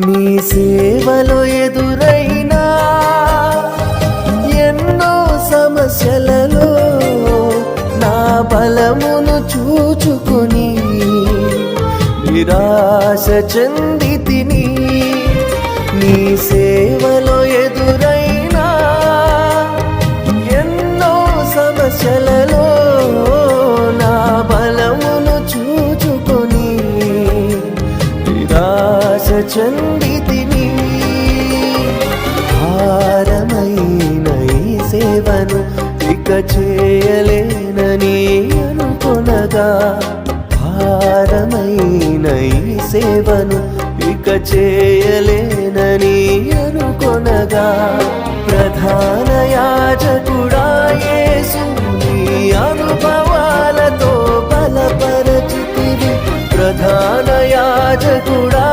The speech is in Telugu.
నీ సేవలో ఎదురైనా ఎన్నో సమస్యలలో నా బలమును చూచుకొని నిరాశ చెందితిని. నీ సేవలో ఎదురైనా ఎన్నో సమస్యలలో నా బలమును చూచుకొని నిరాశ చెందితిని. భారమైన ఈ సేవను ఇక చేయలేనని అనుకొనగా, భారమైన ఈ సేవను ఇక చేయలేనని అనుకొనగా, ప్రధాన యాజకుడా యేసు నీ అనుభవాలతో బలపరచితివి. ప్రధాన యాజకుడా